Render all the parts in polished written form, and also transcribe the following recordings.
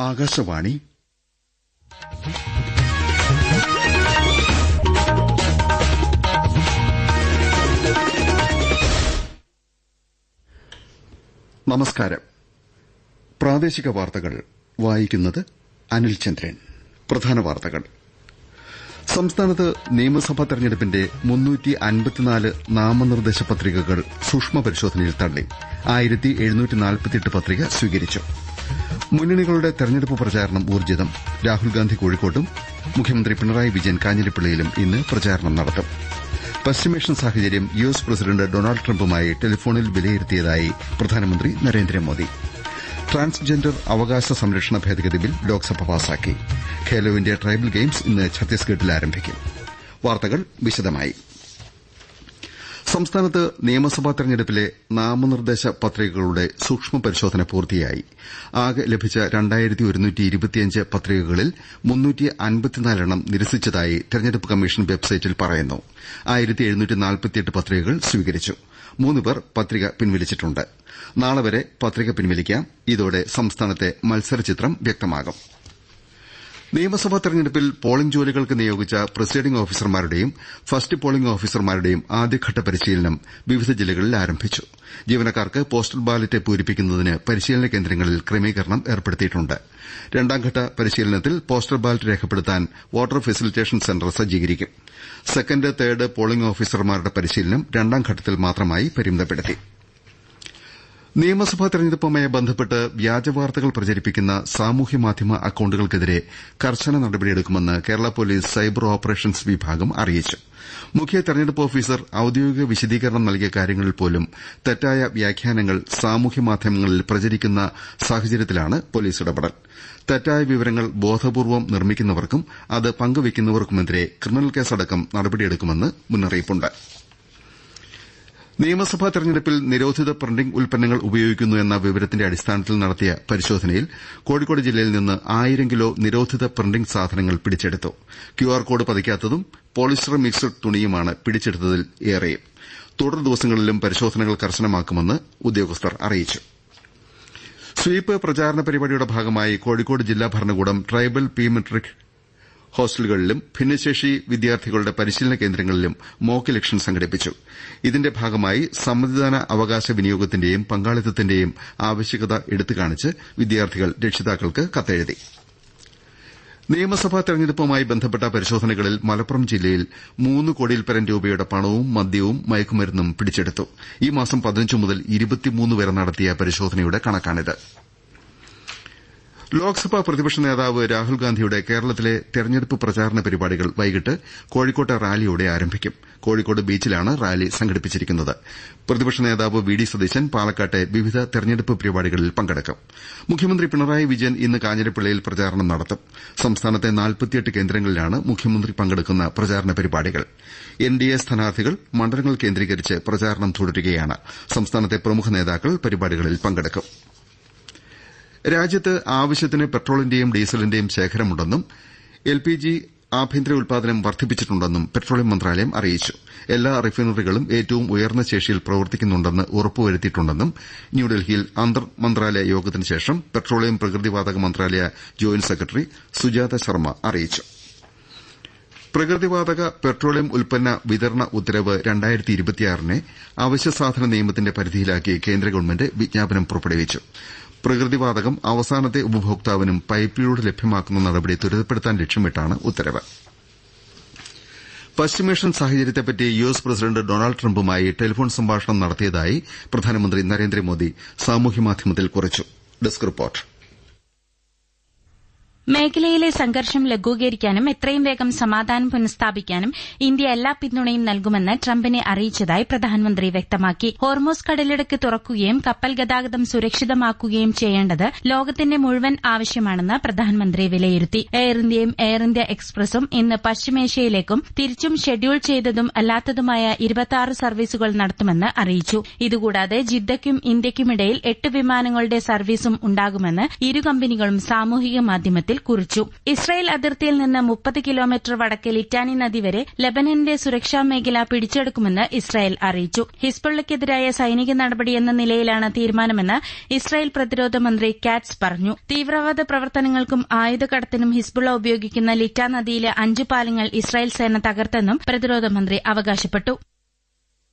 ആകാശവാണി നമസ്കാരം. പ്രാദേശിക വാർത്തകൾ വായിക്കുന്നത് അനിൽ ചന്ദ്രൻ. പ്രധാന വാർത്തകൾ. സംസ്ഥാനത്ത് നിയമസഭാ തെരഞ്ഞെടുപ്പിന്റെ 354 നാമനിർദ്ദേശ പത്രികകൾ സൂക്ഷ്മ പരിശോധനയിൽ തള്ളി. 1748 പത്രിക സ്വീകരിച്ചു. മുന്നണികളുടെ തെരഞ്ഞെടുപ്പ് പ്രചാരണം ഊർജ്ജിതം. രാഹുൽഗാന്ധി കോഴിക്കോട്ടും മുഖ്യമന്ത്രി പിണറായി വിജയൻ കാഞ്ഞിരപ്പള്ളിയിലും ഇന്ന് പ്രചാരണം നടത്തും. പശ്ചിമേഷ്യൻ സാഹചര്യം യുഎസ് പ്രസിഡന്റ് ഡൊണാൾഡ് ട്രംപുമായി ടെലിഫോണിൽ വിലയിരുത്തിയതായി പ്രധാനമന്ത്രി നരേന്ദ്രമോദി. ട്രാൻസ്ജെൻഡർ അവകാശ സംരക്ഷണ ഭേദഗതി ബിൽ ലോക്സഭ പാസാക്കി. ഖേലോ ഇന്ത്യ ട്രൈബൽ ഗെയിംസ് ഇന്ന് ഛത്തീസ്ഗഡിൽ ആരംഭിക്കും. വാർത്തകൾ വിശദമായി. സംസ്ഥാനത്ത് നിയമസഭാ തെരഞ്ഞെടുപ്പിലെ നാമനിർദ്ദേശ പത്രികകളുടെ സൂക്ഷ്മ പരിശോധന പൂർത്തിയായി. ആകെ ലഭിച്ച 2125 പത്രികകളിൽ 354 എണ്ണം നിരസിച്ചതായി തെരഞ്ഞെടുപ്പ് കമ്മീഷൻ വെബ്സൈറ്റിൽ പറയുന്നു. 1748 പത്രികകൾ സ്വീകരിച്ചു. 3 പേർ പത്രിക പിൻവലിച്ചിട്ടുണ്ട്. നാളെ വരെ പത്രിക പിൻവലിക്കാം. ഇതോടെ സംസ്ഥാനത്തെ മത്സരചിത്രം വ്യക്തമാകും. നിയമസഭാ തെരഞ്ഞെടുപ്പിൽ പോളിംഗ് ജോലികൾക്ക് നിയോഗിച്ച പ്രിസൈഡിംഗ് ഓഫീസർമാരുടെയും ഫസ്റ്റ് പോളിംഗ് ഓഫീസർമാരുടെയും ആദ്യഘട്ട പരിശീലനം വിവിധ ജില്ലകളിൽ ആരംഭിച്ചു. ജീവനക്കാർക്ക് പോസ്റ്റൽ ബാലറ്റ് പൂരിപ്പിക്കുന്നതിന് പരിശീലന കേന്ദ്രങ്ങളിൽ ക്രമീകരണം ഏർപ്പെടുത്തിയിട്ടുണ്ട്. രണ്ടാംഘട്ട പരിശീലനത്തിൽ പോസ്റ്റൽ ബാലറ്റ് രേഖപ്പെടുത്താൻ വോട്ടർ ഫെസിലിറ്റേഷൻ സെന്റർ സജ്ജീകരിക്കും. സെക്കൻഡ് തേർഡ് പോളിംഗ് ഓഫീസർമാരുടെ പരിശീലനം രണ്ടാംഘട്ടത്തിൽ മാത്രമായി പരിമിതപ്പെടുത്തി. നിയമസഭാ തെരഞ്ഞെടുപ്പുമായി ബന്ധപ്പെട്ട് വ്യാജവാർത്തകൾ പ്രചരിപ്പിക്കുന്ന സാമൂഹ്യമാധ്യമ അക്കൌണ്ടുകൾക്കെതിരെ കർശന നടപടിയെടുക്കുമെന്ന് കേരള പോലീസ് സൈബർ ഓപ്പറേഷൻസ് വിഭാഗം അറിയിച്ചു. മുഖ്യ തെരഞ്ഞെടുപ്പ് ഓഫീസർ ഔദ്യോഗിക വിശദീകരണം നൽകിയ കാര്യങ്ങളിൽ പോലും തെറ്റായ വ്യാഖ്യാനങ്ങൾ സാമൂഹ്യമാധ്യമങ്ങളിൽ പ്രചരിക്കുന്ന സാഹചര്യത്തിലാണ് പോലീസ് ഇടപെടൽ. തെറ്റായ വിവരങ്ങൾ ബോധപൂർവ്വം നിർമ്മിക്കുന്നവർക്കും അത് പങ്കുവെക്കുന്നവർക്കുമെതിരെ ക്രിമിനൽ കേസടക്കം നടപടിയെടുക്കുമെന്ന് മുന്നറിയിപ്പുണ്ട്. നിയമസഭാ തെരഞ്ഞെടുപ്പിൽ നിരോധിത പ്രിന്റിംഗ് ഉൽപ്പന്നങ്ങൾ ഉപയോഗിക്കുന്നു എന്ന വിവരത്തിന്റെ അടിസ്ഥാനത്തിൽ നടത്തിയ പരിശോധനയിൽ കോഴിക്കോട് ജില്ലയിൽ നിന്ന് 1000 കിലോ നിരോധിത പ്രിന്റിംഗ് സാധനങ്ങൾ പിടിച്ചെടുത്തു. ക്യുആർ കോഡ് പതിക്കാത്തതും പോളിസ്റ്റർ മിക്സഡ് തുണിയുമാണ് പിടിച്ചെടുത്തതിൽ ഏറെയും. തുടർ ദിവസങ്ങളിലും പരിശോധനകൾ കർശനമാക്കുമെന്ന് ഉദ്യോഗസ്ഥർ അറിയിച്ചു. സ്വീപ് പ്രചാരണ പരിപാടിയുടെ ഭാഗമായി കോഴിക്കോട് ജില്ലാ ഭരണകൂടം ട്രൈബൽ പ്രീ മെട്രിക് ഹോസ്റ്റലുകളിലും ഭിന്നശേഷി വിദ്യാർത്ഥികളുടെ പരിശീലന കേന്ദ്രങ്ങളിലും മോക്ക് ഇലക്ഷൻ സംഘടിപ്പിച്ചു. ഇതിന്റെ ഭാഗമായി സമ്മതിദാന അവകാശ വിനിയോഗത്തിന്റെയും പങ്കാളിത്തത്തിന്റെയും ആവശ്യകത എടുത്തുകാണിച്ച് വിദ്യാർത്ഥികൾ രക്ഷിതാക്കൾക്ക് കത്തെഴുതി. നിയമസഭാ തെരഞ്ഞെടുപ്പുമായി ബന്ധപ്പെട്ട പരിശോധനകളിൽ മലപ്പുറം ജില്ലയിൽ 3 കോടിയിൽപ്പരം രൂപയുടെ പണവും മദ്യവും മയക്കുമരുന്നും പിടിച്ചെടുത്തു. ഈ മാസം 15 മുതൽ 23 വരെ നടത്തിയ പരിശോധനയുടെ കണക്കാണിത്. ലോക്സഭാ പ്രതിപക്ഷ നേതാവ് രാഹുൽഗാന്ധിയുടെ കേരളത്തിലെ തെരഞ്ഞെടുപ്പ് പ്രചാരണ പരിപാടികൾ വൈകിട്ട് കോഴിക്കോട്ടെ റാലിയോടെ ആരംഭിക്കും. കോഴിക്കോട് ബീച്ചിലാണ് റാലി സംഘടിപ്പിച്ചിരിക്കുന്നത്. പ്രതിപക്ഷ നേതാവ് വി.ഡി. സതീശൻ പാലക്കാട്ടെ വിവിധ തെരഞ്ഞെടുപ്പ് പരിപാടികളിൽ പങ്കെടുക്കും. മുഖ്യമന്ത്രി പിണറായി വിജയൻ ഇന്ന് കാഞ്ഞിരപ്പള്ളിയിൽ പ്രചാരണം നടത്തും. സംസ്ഥാനത്തെ 48 കേന്ദ്രങ്ങളിലാണ് മുഖ്യമന്ത്രി പങ്കെടുക്കുന്ന പ്രചാരണ പരിപാടികൾ. എൻഡിഎ സ്ഥാനാർത്ഥികൾ മണ്ഡലങ്ങൾ കേന്ദ്രീകരിച്ച് പ്രചാരണം തുടരുകയാണ്. സംസ്ഥാനത്തെ പ്രമുഖ നേതാക്കൾ പരിപാടികളിൽ പങ്കെടുക്കും. രാജ്യത്ത് ആവശ്യത്തിന് പെട്രോളിന്റെയും ഡീസലിന്റെയും ശേഖരമുണ്ടെന്നും എൽപിജി ആഭ്യന്തര ഉൽപാദനം വർദ്ധിപ്പിച്ചിട്ടുണ്ടെന്നും പെട്രോളിയം മന്ത്രാലയം അറിയിച്ചു. എല്ലാ റിഫൈനറികളും ഏറ്റവും ഉയർന്ന ശേഷിയിൽ പ്രവർത്തിക്കുന്നുണ്ടെന്ന് ഉറപ്പുവരുത്തിയിട്ടുണ്ടെന്നും ന്യൂഡൽഹിയിൽ അന്തർ മന്ത്രാലയ യോഗത്തിന് ശേഷം പെട്രോളിയം പ്രകൃതിവാതക മന്ത്രാലയ ജോയിന്റ് സെക്രട്ടറി സുജാത ശർമ്മ അറിയിച്ചു. പ്രകൃതിവാതക പെട്രോളിയം ഉൽപ്പന്ന വിതരണ ഉത്തരവ് 2026 അവശ്യസാധന നിയമത്തിന്റെ പരിധിയിലാക്കി കേന്ദ്ര ഗവൺമെന്റ് വിജ്ഞാപനം പുറപ്പെടുവിച്ചു. പ്രകൃതിവാതകം അവസാനത്തെ ഉപഭോക്താവിനും പൈപ്പിലൂടെ ലഭ്യമാക്കുന്ന നടപടി ത്വരിതപ്പെടുത്താൻ ലക്ഷ്യമിട്ടാണ് ഉത്തരവ്. പശ്ചിമേഷ്യൻ സാഹചര്യത്തെപ്പറ്റി യുഎസ് പ്രസിഡന്റ് ഡൊണാൾഡ് ട്രംപുമായി ടെലിഫോൺ സംഭാഷണം നടത്തിയതായി പ്രധാനമന്ത്രി നരേന്ദ്രമോദി സാമൂഹ്യമാധ്യമത്തിൽ കുറിച്ചു. Desk report. മേഖലയിലെ സംഘർഷം ലഘൂകരിക്കാനും എത്രയും വേഗം സമാധാനം പുനഃസ്ഥാപിക്കാനും ഇന്ത്യ എല്ലാ പിന്തുണയും നൽകുമെന്ന് ട്രംപിനെ അറിയിച്ചതായി പ്രധാനമന്ത്രി വ്യക്തമാക്കി. ഹോർമൂസ് കടലിടുക്ക് തുറക്കുകയും കപ്പൽ ഗതാഗതം സുരക്ഷിതമാക്കുകയും ചെയ്യേണ്ടത് ലോകത്തിന്റെ മുഴുവൻ ആവശ്യമാണെന്ന് പ്രധാനമന്ത്രി വിലയിരുത്തി. എയർ ഇന്ത്യയും എയർ ഇന്ത്യ എക്സ്പ്രസും ഇന്ന് പശ്ചിമേഷ്യയിലേക്കും തിരിച്ചും ഷെഡ്യൂൾ ചെയ്തതും അല്ലാത്തതുമായ 26 സർവീസുകൾ നടത്തുമെന്ന് അറിയിച്ചു. ഇതുകൂടാതെ ജിദ്ദയ്ക്കും ഇന്ത്യയ്ക്കുമിടയിൽ 8 വിമാനങ്ങളുടെ സർവീസും ഉണ്ടാകുമെന്ന് ഇരു കമ്പനികളും സാമൂഹിക മാധ്യമത്തിൽ ട്വിറ്ററിൽ കുറിച്ചു. ഇസ്രായേൽ അതിർത്തിയിൽ നിന്ന് 30 കിലോമീറ്റർ വടക്ക് ലിറ്റാനി നദി വരെ ലബനന്റെ സുരക്ഷാ മേഖല പിടിച്ചെടുക്കുമെന്ന് ഇസ്രായേൽ അറിയിച്ചു. ഹിസ്ബുള്ളക്കെതിരായ സൈനിക നടപടിയെന്ന നിലയിലാണ് തീരുമാനമെന്ന് ഇസ്രായേൽ പ്രതിരോധ മന്ത്രി കാറ്റ്സ് പറഞ്ഞു. തീവ്രവാദ പ്രവർത്തനങ്ങൾക്കും ആയുധക്കടത്തിനും ഹിസ്ബുള്ള ഉപയോഗിക്കുന്ന ലിറ്റാ നദിയിലെ 5 പാലങ്ങൾ ഇസ്രായേൽ സേന തകർത്തെന്നും പ്രതിരോധ മന്ത്രി അവകാശപ്പെട്ടു.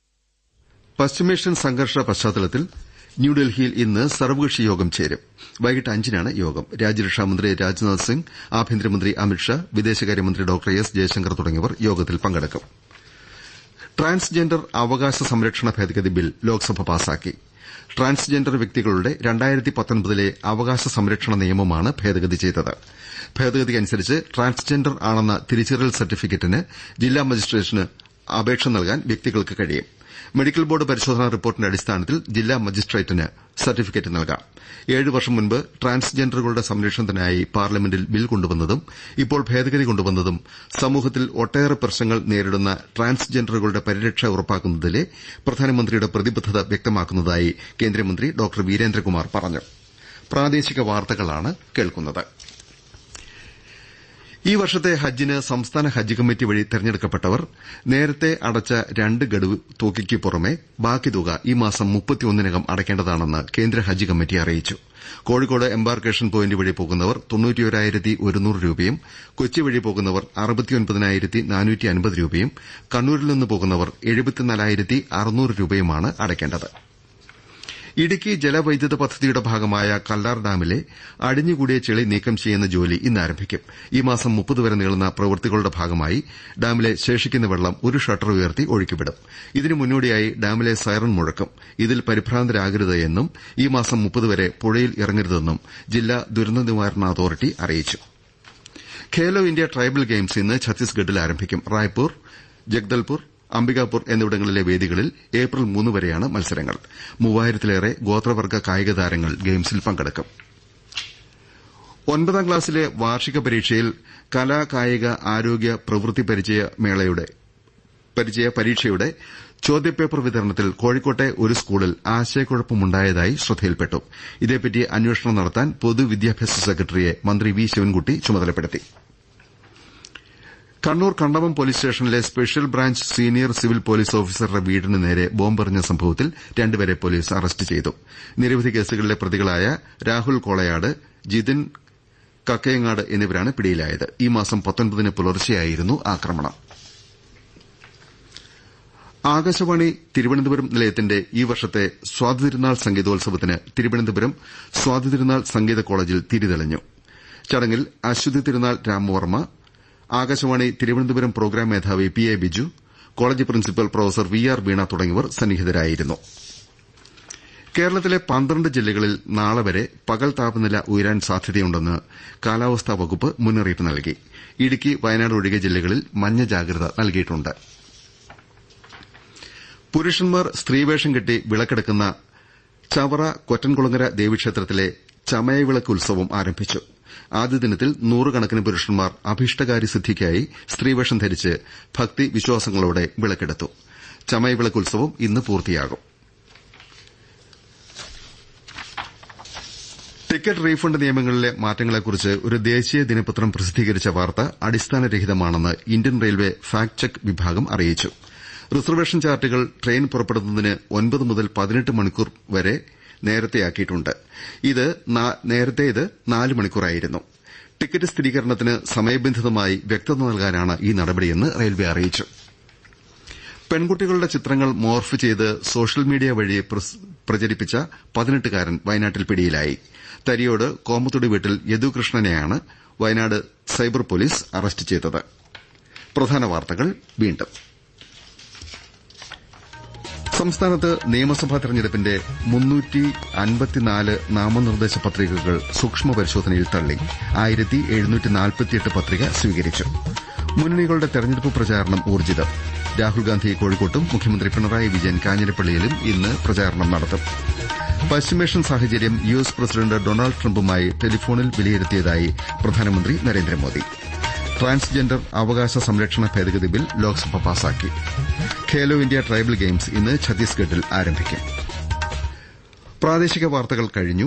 പശ്ചിമേഷ്യൻ സംഘർഷ പശ്ചാത്തലത്തിൽ ന്യൂഡൽഹിയിൽ ഇന്ന് സർവകക്ഷി യോഗം ചേരും. വൈകിട്ട് 5-നാണ് യോഗം. രാജ്യരക്ഷാമന്ത്രി രാജ്നാഥ് സിംഗ്, ആഭ്യന്തരമന്ത്രി അമിത്ഷാ, വിദേശകാര്യമന്ത്രി ഡോക്ടർ എസ് ജയശങ്കർ തുടങ്ങിയവർ യോഗത്തിൽ പങ്കെടുക്കും. ട്രാൻസ്ജെൻഡർ അവകാശ സംരക്ഷണ ഭേദഗതി ബിൽ ലോക്സഭ പാസാക്കി. ട്രാൻസ്ജെൻഡർ വ്യക്തികളുടെ 2019ലെ അവകാശ സംരക്ഷണ നിയമമാണ് ഭേദഗതി ചെയ്തത്. ഭേദഗതി അനുസരിച്ച് ട്രാൻസ്ജെൻഡർ ആണെന്ന തിരിച്ചറിയൽ സർട്ടിഫിക്കറ്റിന് ജില്ലാ മജിസ്ട്രേറ്റിന് അപേക്ഷ നൽകാൻ വ്യക്തികൾക്ക് കഴിയും. മെഡിക്കൽ ബോർഡ് പരിശോധനാ റിപ്പോർട്ടിന്റെ അടിസ്ഥാനത്തിൽ ജില്ലാ മജിസ്ട്രേറ്റിന് സർട്ടിഫിക്കറ്റ് നൽകാം. 7 വർഷം മുൻപ് ട്രാൻസ്ജെൻഡറുകളുടെ സംരക്ഷണത്തിനായി പാർലമെന്റിൽ ബിൽ കൊണ്ടുവന്നതും ഇപ്പോൾ ഭേദഗതി കൊണ്ടുവന്നതും സമൂഹത്തിൽ ഒട്ടേറെ പ്രശ്നങ്ങൾ നേരിടുന്ന ട്രാൻസ്ജെൻഡറുകളുടെ പരിരക്ഷ ഉറപ്പാക്കുന്നതിലെ പ്രധാനമന്ത്രിയുടെ പ്രതിബദ്ധത വ്യക്തമാക്കുന്നതായി കേന്ദ്രമന്ത്രി ഡോക്ടർ വീരേന്ദ്രകുമാർ പറഞ്ഞു. ഈ വർഷത്തെ ഹജ്ജിന് സംസ്ഥാന ഹജ്ജ് കമ്മിറ്റി വഴി തെരഞ്ഞെടുക്കപ്പെട്ടവർ നേരത്തെ അടച്ച 2 ഗഡു തുകയ്ക്ക് പുറമെ ബാക്കി തുക ഈ മാസം 31-നകം അടയ്ക്കേണ്ടതാണെന്ന് കേന്ദ്ര ഹജ്ജ് കമ്മിറ്റി അറിയിച്ചു. കോഴിക്കോട് എംബാർക്കേഷൻ പോയിന്റ് വഴി പോകുന്നവർ 91,100 രൂപയും കൊച്ചി വഴി പോകുന്നവർ 69,450 രൂപയും കണ്ണൂരിൽ നിന്ന് പോകുന്നവർ 74,600 രൂപയുമാണ് അടയ്ക്കേണ്ടത്. ഇടുക്കി ജലവൈദ്യുത പദ്ധതിയുടെ ഭാഗമായ കല്ലാർ ഡാമിലെ അടിഞ്ഞുകൂടിയ ചെളി നീക്കം ചെയ്യുന്ന ജോലി ഇന്ന് ആരംഭിക്കും. ഈ മാസം 30 വരെ നീളുന്ന പ്രവൃത്തികളുടെ ഭാഗമായി ഡാമിലെ ശേഷിക്കുന്ന വെള്ളം ഒരു ഷട്ടർ ഉയർത്തി ഒഴുക്കിവിടും. ഇതിനു മുന്നോടിയായി ഡാമിലെ സൈറൺ മുഴക്കും. ഇതിൽ പരിഭ്രാന്തരാകരുത് എന്നും ഈ മാസം 30 വരെ പുഴയിൽ ഇറങ്ങരുതെന്നും ജില്ലാ ദുരന്ത നിവാരണ അതോറിറ്റി അറിയിച്ചു. ഖേലോ ഇന്ത്യ ട്രൈബൽ ഗെയിംസ് ഇന്ന് ഛത്തീസ്ഗഡിൽ ആരംഭിക്കും. റായ്പൂർ, ജഗ്ദൽപൂർ, അംബികാപൂർ എന്നിവിടങ്ങളിലെ വേദികളിൽ ഏപ്രിൽ 3 വരെയാണ് മത്സരങ്ങൾ. 3000-ലേറെ ഗോത്രവർഗ്ഗ കായിക താരങ്ങൾ ഗെയിംസിൽ പങ്കെടുക്കും. 9ാം ക്ലാസ്സിലെ വാർഷിക പരീക്ഷയിൽ കലാ കായിക ആരോഗ്യ പ്രവൃത്തി പരീക്ഷയുടെ ചോദ്യപേപ്പർ വിതരണത്തിൽ കോഴിക്കോട്ടെ ഒരു സ്കൂളിൽ ആശയക്കുഴപ്പമുണ്ടായതായി ശ്രദ്ധയിൽപ്പെട്ടു. ഇതേപ്പറ്റി അന്വേഷണം നടത്താൻ പൊതുവിദ്യാഭ്യാസ സെക്രട്ടറിയെ മന്ത്രി വി ശിവൻകുട്ടി ചുമതലപ്പെടുത്തി. കണ്ണൂർ കണ്ടവം പോലീസ് സ്റ്റേഷനിലെ special branch senior civil police ഓഫീസറുടെ വീടിന് നേരെ ബോംബെറിഞ്ഞ സംഭവത്തിൽ 2 പേരെ പോലീസ് അറസ്റ്റ് ചെയ്തു. നിരവധി കേസുകളിലെ പ്രതികളായ രാഹുൽ കോളയാട്, ജിതിൻ കക്കയങ്ങാട് എന്നിവരാണ് പിടിയിലായത്. ഈ മാസം 19-ന് പുലർച്ചെയായിരുന്നു ആക്രമണം. ആകാശവാണി തിരുവനന്തപുരം നിലയത്തിന്റെ ഈ വർഷത്തെ സ്വാതിതിരുനാൾ സംഗീതോത്സവത്തിന് തിരുവനന്തപുരം സ്വാതിതിരുനാൾ സംഗീത കോളേജിൽ തിരിതെളിഞ്ഞു. ചടങ്ങിൽ അശ്വതി തിരുനാൾ രാമവർമ്മ, ആകാശവാണി തിരുവനന്തപുരം പ്രോഗ്രാം മേധാവി P A. Biju, college principal professor V R. Veena തുടങ്ങിയവർ സന്നിഹിതരായിരുന്നു. കേരളത്തിലെ 12 ജില്ലകളിൽ നാളെ വരെ പകൽ താപനില ഉയരാൻ സാധ്യതയുണ്ടെന്ന് കാലാവസ്ഥാ വകുപ്പ് മുന്നറിയിപ്പ് നൽകി. ഇടുക്കി, വയനാട് ഒഴികെ ജില്ലകളിൽ മഞ്ഞ ജാഗ്രത നൽകിയിട്ടുണ്ട്. പുരുഷന്മാർ സ്ത്രീവേഷം കെട്ടി വിളക്കെടുക്കുന്ന ചവറ കൊറ്റൻകുളങ്ങര ദേവീക്ഷേത്രത്തിലെ ചമയവിളക്ക് ഉത്സവം ആരംഭിച്ചു. ആദ്യ ദിനത്തിൽ 100 കണക്കിന് പുരുഷന്മാർ അഭീഷ്ടകാര്യ സിദ്ധിക്കായി സ്ത്രീവേഷം ധരിച്ച് ഭക്തി വിശ്വാസങ്ങളോടെ വിളക്കെടുത്തു. ചമയവിളക്ക് ഉത്സവം ഇന്ന് പൂർത്തിയാകും. ടിക്കറ്റ് റീഫണ്ട് നിയമങ്ങളിലെ മാറ്റങ്ങളെക്കുറിച്ച് ഒരു ദേശീയ ദിനപത്രം പ്രസിദ്ധീകരിച്ച വാർത്ത അടിസ്ഥാനരഹിതമാണെന്ന് ഇന്ത്യൻ റെയിൽവേ ഫാക്ട് ചെക്ക് വിഭാഗം അറിയിച്ചു. റിസർവേഷൻ ചാർട്ടുകൾ ട്രെയിൻ പുറപ്പെടുന്നതിന് 9 മുതൽ 18 മണിക്കൂർ വരെ നേരത്തെയാക്കിയിട്ടുണ്ട്. നേരത്തെ ഇത് 4 മണിക്കൂറായിരുന്നു. ടിക്കറ്റ് സ്ഥിരീകരണത്തിന് സമയബന്ധിതമായി വ്യക്തത നൽകാനാണ് ഈ നടപടിയെന്ന് റെയിൽവേ അറിയിച്ചു. പെൺകുട്ടികളുടെ ചിത്രങ്ങൾ മോർഫ് ചെയ്ത് സോഷ്യൽ മീഡിയ വഴി പ്രചരിപ്പിച്ച 18-കാരൻ വയനാട്ടിൽ പിടിയിലായി. തരിയോട് കോമത്തുടി വീട്ടിൽ യദുകൃഷ്ണനെയാണ് വയനാട് സൈബർ പോലീസ് അറസ്റ്റ് ചെയ്തത്. പ്രധാന വാർത്തകൾ വീണ്ടും. സംസ്ഥാനത്ത് നിയമസഭാ തെരഞ്ഞെടുപ്പിന്റെ 354 നാമനിർദ്ദേശ പത്രികകൾ സൂക്ഷ്മ പരിശോധനയിൽ തള്ളി. 1748 പത്രിക സ്വീകരിച്ചു. മുന്നണികളുടെ തെരഞ്ഞെടുപ്പ് പ്രചാരണം ഊർജ്ജിതം. രാഹുൽഗാന്ധി കോഴിക്കോട്ടും മുഖ്യമന്ത്രി പിണറായി വിജയൻ കാഞ്ഞിരപ്പള്ളിയിലും ഇന്ന് പ്രചാരണം നടത്തും. പശ്ചിമേഷ്യൻ സാഹചര്യം യുഎസ് പ്രസിഡന്റ് ഡൊണാൾഡ് ട്രംപുമായി ടെലിഫോണിൽ വിലയിരുത്തിയതായി പ്രധാനമന്ത്രി നരേന്ദ്രമോദി. ട്രാൻസ്ജെൻഡർ അവകാശ സംരക്ഷണ ഭേദഗതി ബിൽ ലോക്സഭ പാസാക്കി. ഖേലോ ഇന്ത്യ ട്രൈബൽ ഗെയിംസ് ഇന്ന് ഛത്തീസ്ഗഡിൽ ആരംഭിക്കും. പ്രാദേശിക വാർത്തകൾ കഴിഞ്ഞു.